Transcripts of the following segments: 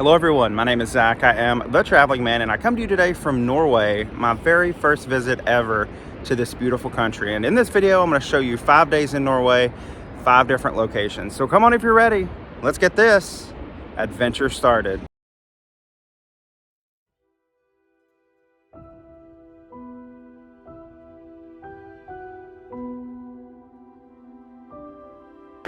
Hello everyone, my name is Zach. I am the Traveling Man and I come to you today from Norway, my very first visit ever to this beautiful country. And in this video, I'm going to show you 5 days in Norway, 5 different locations. So come on if you're ready, let's get this adventure started.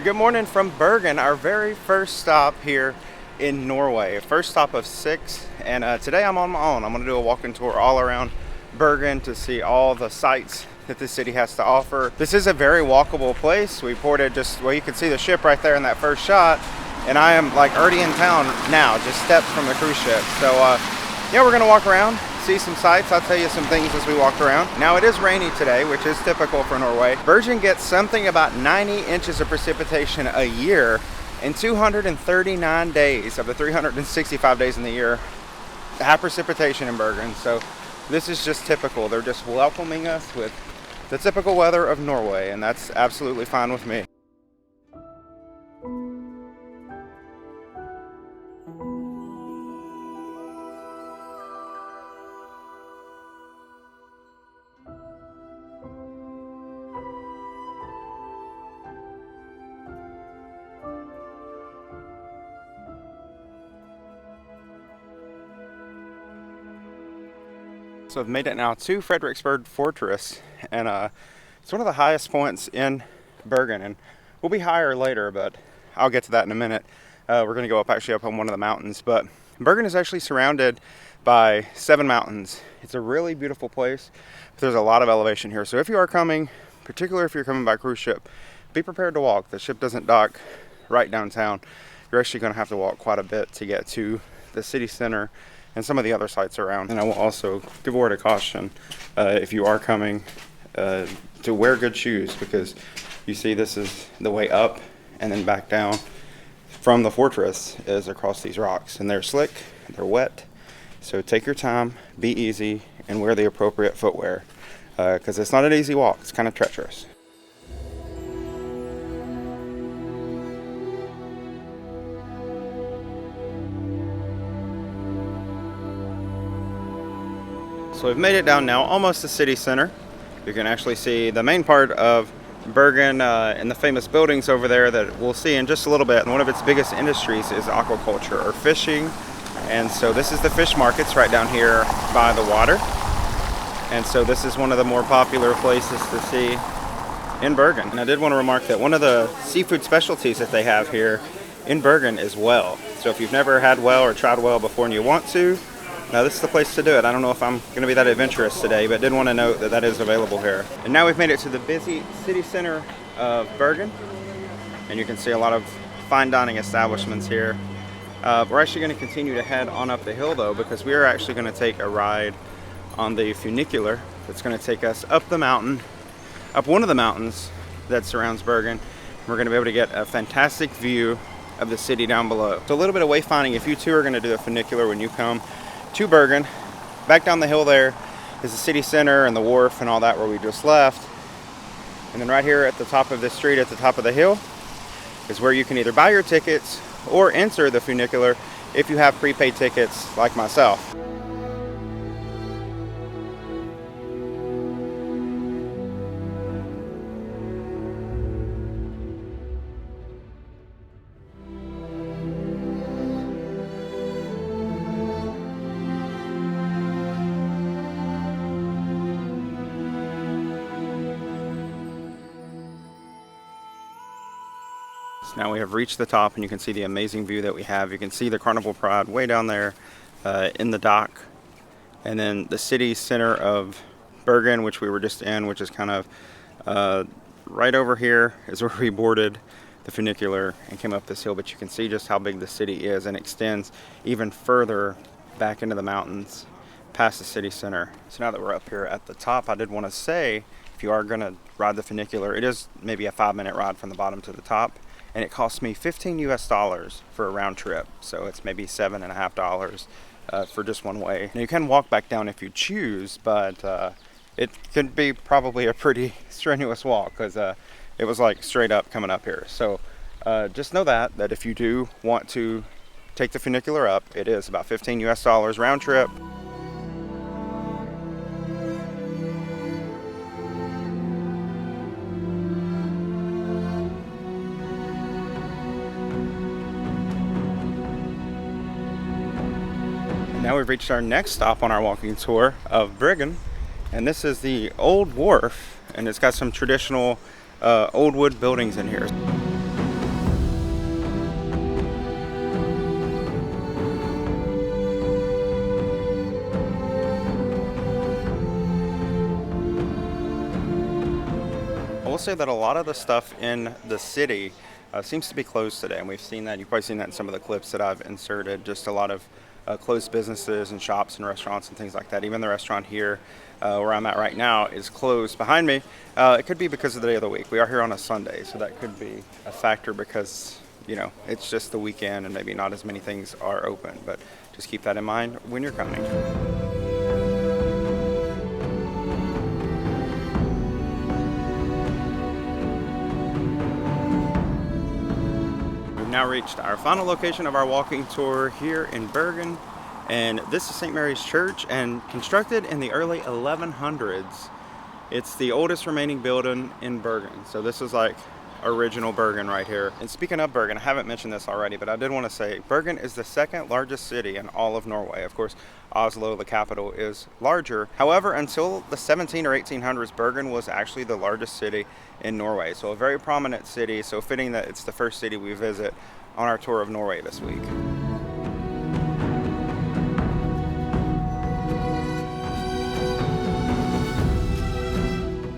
Good morning from Bergen, our very first stop here in Norway. First stop of 6, and today I'm on my own. I'm going to do a walking tour all around Bergen to see all the sights that this city has to offer. This is a very walkable place. We ported just, well, you can see the ship right there in that first shot, and I am like already in town now, just steps from the cruise ship. So yeah, we're going to walk around, see some sights. I'll tell you some things as we walk around. Now it is rainy today, which is typical for Norway. Bergen gets something about 90 inches of precipitation a year in 239 days of the 365 days in the year. Have precipitation in Bergen, so this is just typical. They're just welcoming us with the typical weather of Norway, and that's absolutely fine with me. So I've made it now to Frederiksberg Fortress, and it's one of the highest points in Bergen, and we'll be higher later, but I'll get to that in a minute. We're going to go up on one of the mountains, but Bergen is actually surrounded by 7 mountains. It's a really beautiful place, but there's a lot of elevation here. So if you are coming, particularly if you're coming by cruise ship, be prepared to walk. The ship doesn't dock right downtown. You're actually going to have to walk quite a bit to get to the city center and some of the other sites around. And I will also give a word of caution if you are coming to wear good shoes, because you see this is the way up and then back down from the fortress is across these rocks, and they're slick, they're wet, so take your time, be easy, and wear the appropriate footwear, because it's not an easy walk. It's kind of treacherous. So we've made it down now, almost the city center. You can actually see the main part of Bergen and the famous buildings over there that we'll see in just a little bit. And one of its biggest industries is aquaculture, or fishing. And so this is the fish markets right down here by the water. And so this is one of the more popular places to see in Bergen. And I did want to remark that one of the seafood specialties that they have here in Bergen is whale. So if you've never had whale or tried whale before and you want to, now this is the place to do it. I don't know if I'm going to be that adventurous today, but did want to note that that is available here. And now we've made it to the busy city center of Bergen, and you can see a lot of fine dining establishments here. We're actually going to continue to head on up the hill though, because we are actually going to take a ride on the Funicular that's going to take us up the mountain, up one of the mountains that surrounds Bergen. We're going to be able to get a fantastic view of the city down below. So a little bit of wayfinding if you too are going to do the Funicular when you come to Bergen. Back down the hill there is the city center and the wharf and all that where we just left. And then right here at the top of this street, at the top of the hill, is where you can either buy your tickets or enter the Funicular if you have prepaid tickets like myself. Now we have reached the top, and you can see the amazing view that we have. You can see the Carnival Pride way down there in the dock, and then the city center of Bergen, which we were just in, which is kind of right over here is where we boarded the Funicular and came up this hill. But you can see just how big the city is, and extends even further back into the mountains past the city center. So now that we're up here at the top, I did want to say, if you are going to ride the Funicular, it is maybe a 5-minute ride from the bottom to the top. And it cost me $15 US for a round trip. So it's maybe $7.50 for just one way. Now you can walk back down if you choose, but it could be probably a pretty strenuous walk, because it was like straight up coming up here. So just know that if you do want to take the funicular up. It is about $15 round trip. Now we've reached our next stop on our walking tour of Bergen, and this is the old wharf, and it's got some traditional old wood buildings in here. I will say that a lot of the stuff in the city seems to be closed today, and we've seen that. You've probably seen that in some of the clips that I've inserted. Just a lot of closed businesses and shops and restaurants and things like that. Even the restaurant here where I'm at right now is closed behind me. It could be because of the day of the week. We are here on a Sunday, so that could be a factor because, you know, it's just the weekend and maybe not as many things are open. But just keep that in mind when you're coming. Now reached our final location of our walking tour here in Bergen, and this is St. Mary's Church, and constructed in the early 1100s. It's the oldest remaining building in Bergen, so this is like original Bergen right here. And speaking of Bergen, I haven't mentioned this already, but I did want to say Bergen is the second largest city in all of Norway. Of course, Oslo, the capital, is larger. However, until the 17 or 1800s, Bergen was actually the largest city in Norway. So a very prominent city, so fitting that it's the first city we visit on our tour of Norway this week.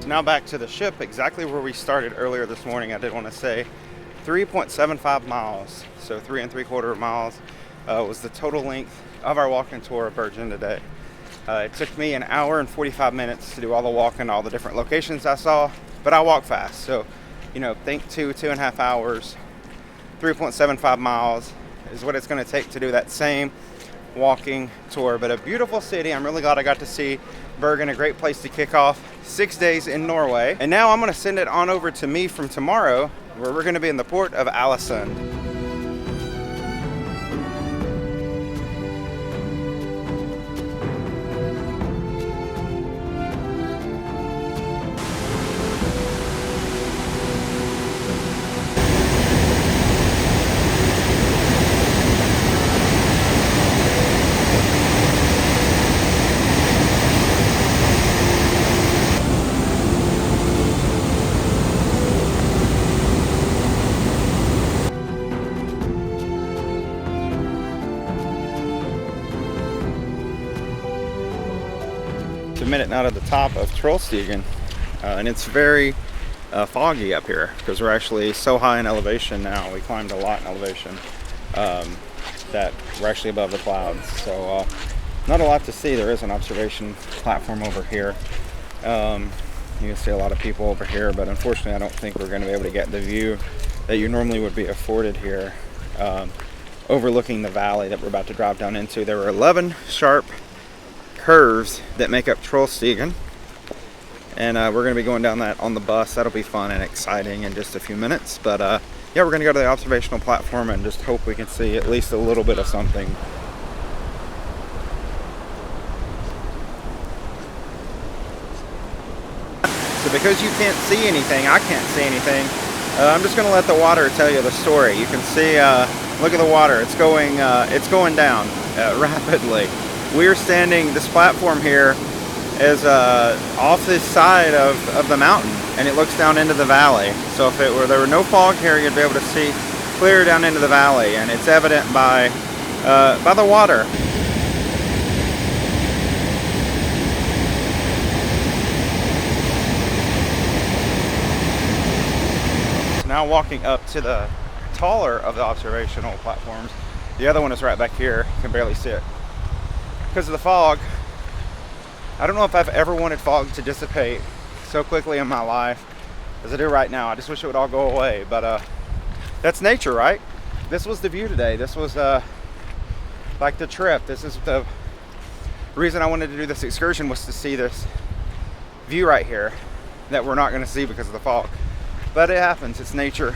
So now back to the ship, exactly where we started earlier this morning. I did want to say 3.75 miles, so 3 3/4 miles was the total length of our walking tour of Bergen today. It took me an hour and 45 minutes to do all the walking, all the different locations I saw, but I walk fast. So, you know, think 2.5 hours, 3.75 miles is what it's going to take to do that same walking tour. But a beautiful city. I'm really glad I got to see Bergen, a great place to kick off 6 days in Norway. And now I'm going to send it on over to me from tomorrow, where we're going to be in the port of Alesund. A minute now to the top of Trollstigen, and it's very foggy up here because we're actually so high in elevation now. We climbed a lot in elevation that we're actually above the clouds, so not a lot to see. There is an observation platform over here. You can see a lot of people over here, but unfortunately I don't think we're going to be able to get the view that you normally would be afforded here, overlooking the valley that we're about to drive down into. There were 11 sharp curves that make up Trollstigen, and we're going to be going down that on the bus. That'll be fun and exciting in just a few minutes. But yeah, we're going to go to the observational platform and just hope we can see at least a little bit of something. So because you can't see anything, I can't see anything, I'm just going to let the water tell you the story. You can see, look at the water. It's going down rapidly. We're standing, this platform here is off this side of the mountain, and it looks down into the valley. So if there were no fog here, you'd be able to see clear down into the valley, and it's evident by the water. Now walking up to the taller of the observational platforms. The other one is right back here. You can barely see it because of the fog. I don't know if I've ever wanted fog to dissipate so quickly in my life as I do right now. I just wish it would all go away, but that's nature, right? This was the view today. This was like the trip. This is the reason I wanted to do this excursion, was to see this view right here that we're not going to see because of the fog. But it happens, it's nature.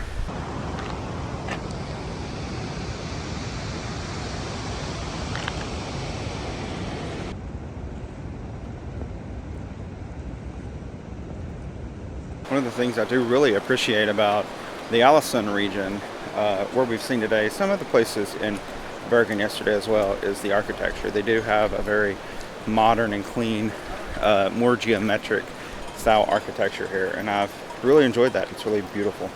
One of the things I do really appreciate about the Alesund region, where we've seen today, some of the places in Bergen yesterday as well, is the architecture. They do have a very modern and clean, more geometric style architecture here, and I've really enjoyed that. It's really beautiful.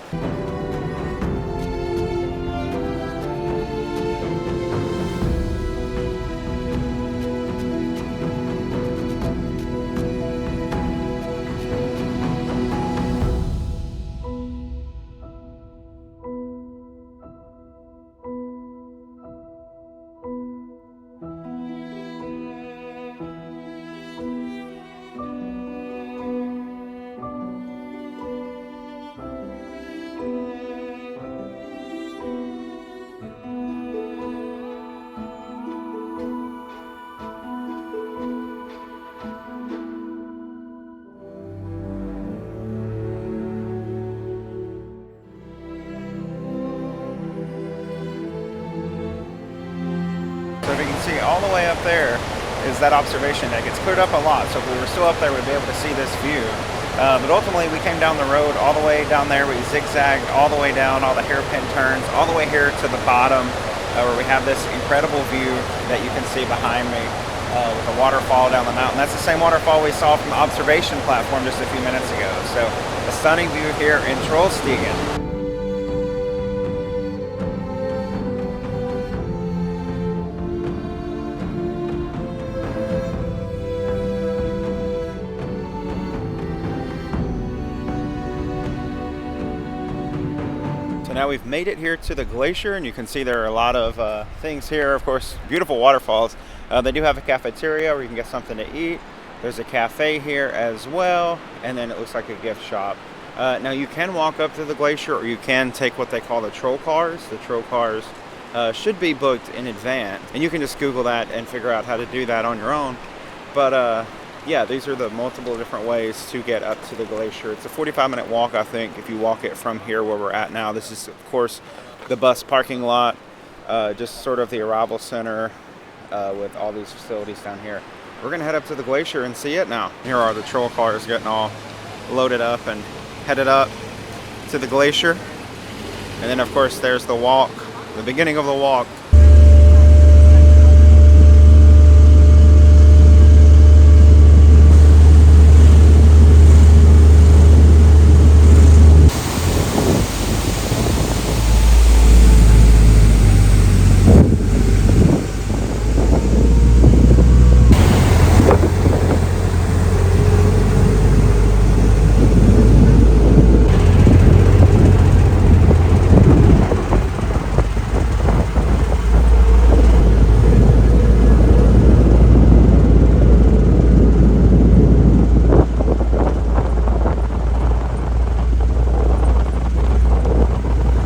So if you can see all the way up there is that observation deck. It's cleared up a lot, so if we were still up there, we'd be able to see this view. But ultimately, we came down the road all the way down there. We zigzagged all the way down, all the hairpin turns, all the way here to the bottom, where we have this incredible view that you can see behind me with a waterfall down the mountain. That's the same waterfall we saw from the observation platform just a few minutes ago. So a stunning view here in Trollstigen. Now we've made it here to the glacier, and you can see there are a lot of things here. Of course, beautiful waterfalls. They do have a cafeteria where you can get something to eat. There's a cafe here as well, and then it looks like a gift shop. Now you can walk up to the glacier, or you can take what they call the troll cars. The troll cars should be booked in advance, and you can just Google that and figure out how to do that on your own. But yeah, these are the multiple different ways to get up to the glacier. It's a 45-minute walk, I think, if you walk it from here where we're at now. This is, of course, the bus parking lot, just sort of the arrival center with all these facilities down here. We're going to head up to the glacier and see it now. Here are the troll cars getting all loaded up and headed up to the glacier. And then, of course, there's the walk, the beginning of the walk.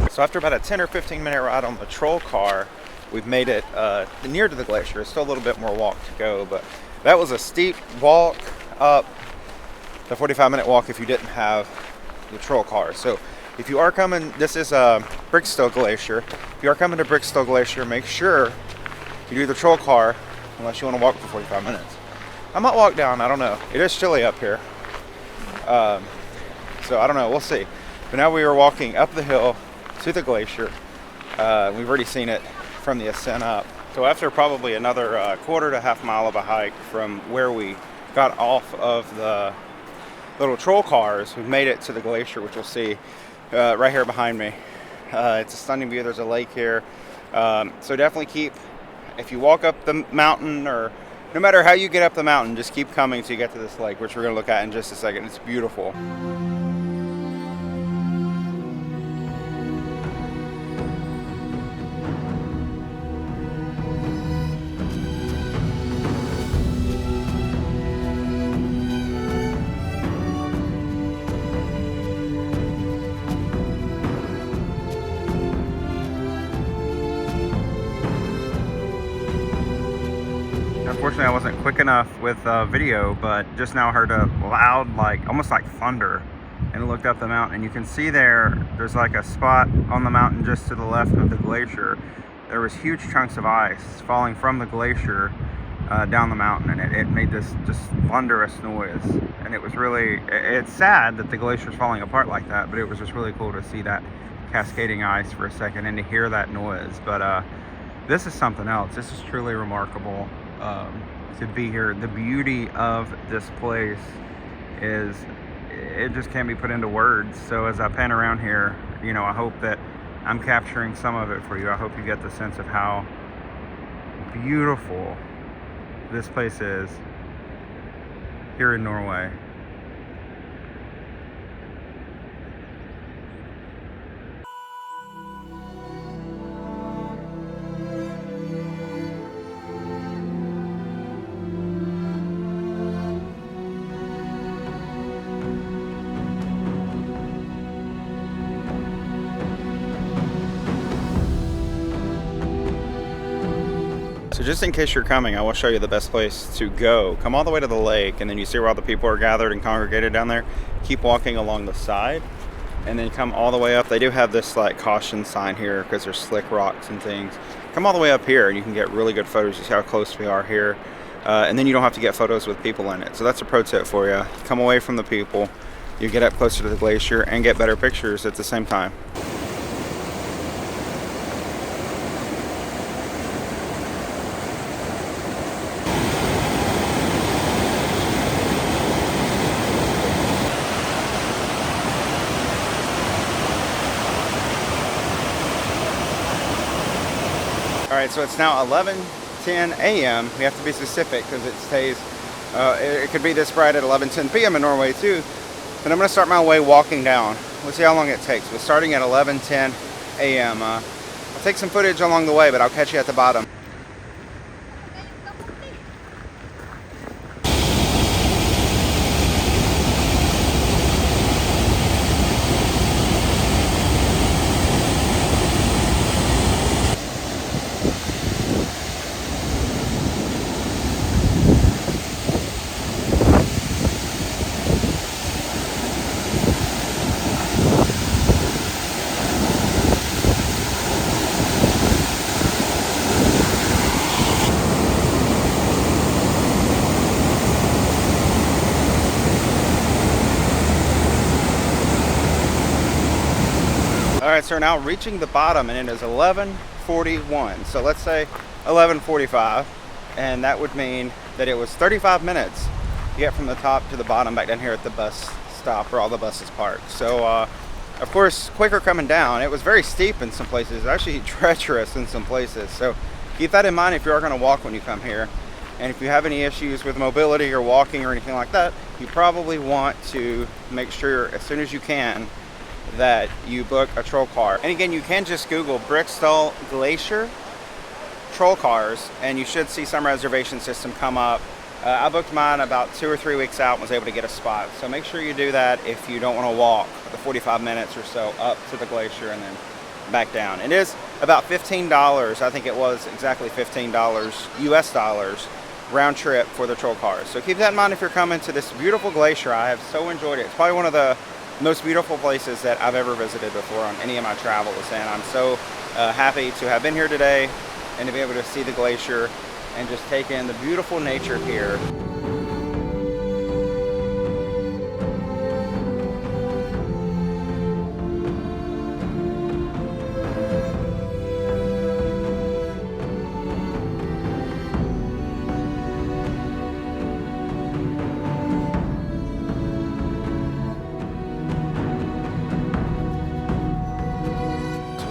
So after about a 10 or 15 minute ride on the troll car, we've made it near to the glacier. It's still a little bit more walk to go, but that was a steep walk up, the 45-minute walk if you didn't have the troll car. So if you are coming, this is Briksdal Glacier. If you are coming to Briksdal Glacier, make sure you do the troll car unless you want to walk for 45 minutes. I might walk down, I don't know. It is chilly up here. So I don't know, we'll see. But now we are walking up the hill to the glacier. We've already seen it from the ascent up. So after probably another quarter to half mile of a hike from where we got off of the little troll cars, we've made it to the glacier, which you'll see right here behind me. It's a stunning view. There's a lake here. So definitely keep, if you walk up the mountain, or no matter how you get up the mountain, just keep coming till you get to this lake, which we're going to look at in just a second. It's beautiful. Unfortunately, I wasn't quick enough with video, but just now heard a loud, like almost like thunder, and looked up the mountain, and you can see there's like a spot on the mountain just to the left of the glacier. There was huge chunks of ice falling from the glacier down the mountain, and it made this just thunderous noise. And it was really, it's sad that the glacier's falling apart like that, but it was just really cool to see that cascading ice for a second and to hear that noise. But this is something else. This is truly remarkable to be here. The beauty of this place is, it just can't be put into words. So as I pan around here, you know, I hope that I'm capturing some of it for you. I hope you get the sense of how beautiful this place is here in Norway. So just in case you're coming, I will show you the best place to go. Come all the way to the lake, and then you see where all the people are gathered and congregated down there. Keep walking along the side, and then come all the way up. They do have this like caution sign here because there's slick rocks and things. Come all the way up here, and you can get really good photos. You see how close we are here. And then you don't have to get photos with people in it. So that's a pro tip for you. Come away from the people, you get up closer to the glacier and get better pictures at the same time. Alright, so it's now 11:10 a.m. We have to be specific because it stays, it could be this bright at 11:10 p.m. in Norway too. But I'm going to start my way walking down. We'll see how long it takes. We're starting at 11:10 a.m. I'll take some footage along the way, but I'll catch you at the bottom. Alright, so we're now reaching the bottom, and it is 11:41. So let's say 11:45, and that would mean that it was 35 minutes to get from the top to the bottom back down here at the bus stop where all the buses park. So of course, quicker coming down. It was very steep in some places, actually treacherous in some places. So keep that in mind if you are going to walk when you come here. And if you have any issues with mobility or walking or anything like that, you probably want to make sure as soon as you can that you book a troll car. And again, you can just Google Briksdal Glacier troll cars, and you should see some reservation system come up. I booked mine about 2 or 3 weeks out and was able to get a spot. So make sure you do that if you don't want to walk the 45 minutes or so up to the glacier and then back down. It is about $15. I think it was exactly $15 US dollars round trip for the troll cars. So keep that in mind if you're coming to this beautiful glacier. I have so enjoyed it. It's probably one of the most beautiful places that I've ever visited before on any of my travels, and I'm so happy to have been here today and to be able to see the glacier and just take in the beautiful nature here.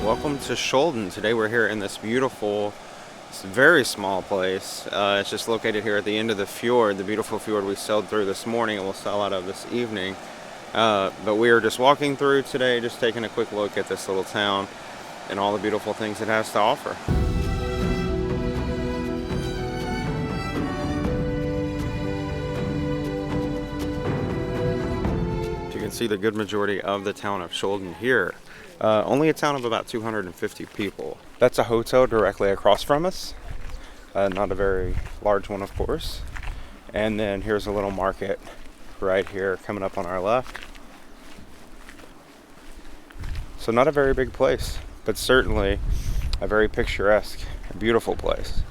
Welcome to Skjolden. Today we're here in this beautiful, it's a very small place. It's just located here at the end of the fjord, the beautiful fjord we sailed through this morning and we'll sail out of this evening. But we are just walking through today, just taking a quick look at this little town and all the beautiful things it has to offer. You can see the good majority of the town of Skjolden here. Only a town of about 250 people. That's a hotel directly across from us. Not a very large one, of course. And then here's a little market right here coming up on our left. So not a very big place, but certainly a very picturesque, beautiful place.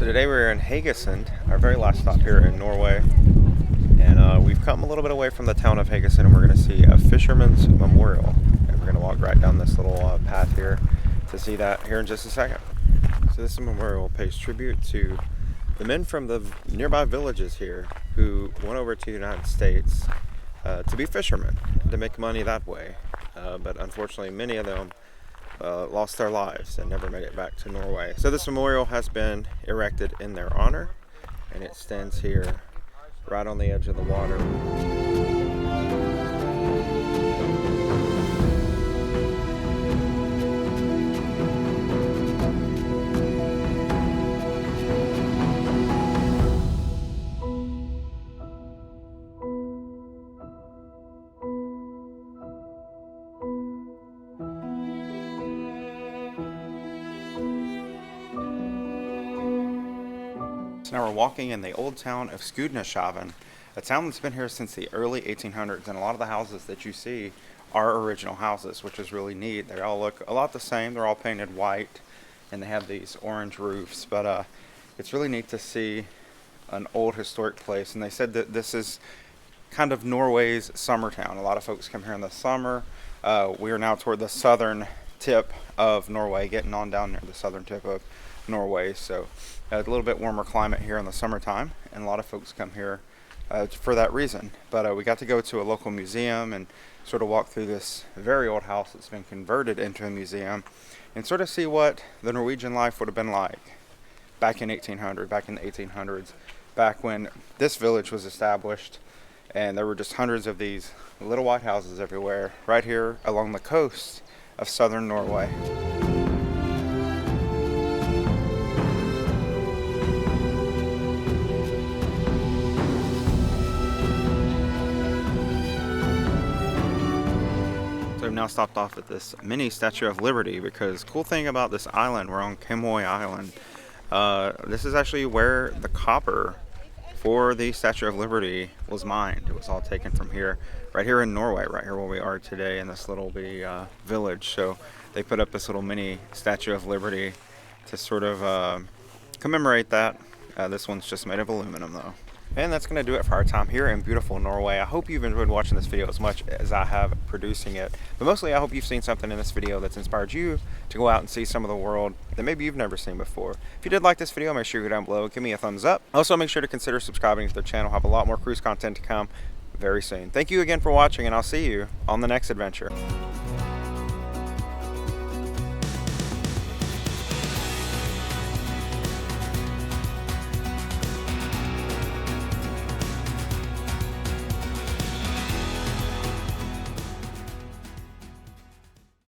So today we're in Haugesund, our very last stop here in Norway, and we've come a little bit away from the town of Haugesund, and we're going to see a fisherman's memorial. And we're going to walk right down this little path here to see that here in just a second. So this memorial pays tribute to the men from the nearby villages here who went over to the United States to be fishermen, to make money that way. But unfortunately, many of them lost their lives and never made it back to Norway. So this memorial has been erected in their honor, and it stands here right on the edge of the water. So now we're walking in the old town of Skjolden, a town that's been here since the early 1800s, and a lot of the houses that you see are original houses, which is really neat. They all look a lot the same. They're all painted white, and they have these orange roofs, but it's really neat to see an old historic place. And they said that this is kind of Norway's summer town. A lot of folks come here in the summer. We are now toward the southern tip of Norway, getting on down near the southern tip of Norway, so a little bit warmer climate here in the summertime, and a lot of folks come here for that reason. But we got to go to a local museum and sort of walk through this very old house that's been converted into a museum, and sort of see what the Norwegian life would have been like back in the 1800s, back when this village was established, and there were just hundreds of these little white houses everywhere, right here along the coast of southern Norway. We've now stopped off at this mini Statue of Liberty, because cool thing about this island, we're on Kemøy Island, this is actually where the copper for the Statue of Liberty was mined. It was all taken from here, right here in Norway, right here where we are today in this little bitty village. So they put up this little mini Statue of Liberty to sort of commemorate that. This one's just made of aluminum though. And that's going to do it for our time here in beautiful Norway. I hope you've enjoyed watching this video as much as I have producing it. But mostly I hope you've seen something in this video that's inspired you to go out and see some of the world that maybe you've never seen before. If you did like this video, make sure you go down below, give me a thumbs up. Also, make sure to consider subscribing to their channel. Have a lot more cruise content to come very soon. Thank you again for watching, and I'll see you on the next adventure.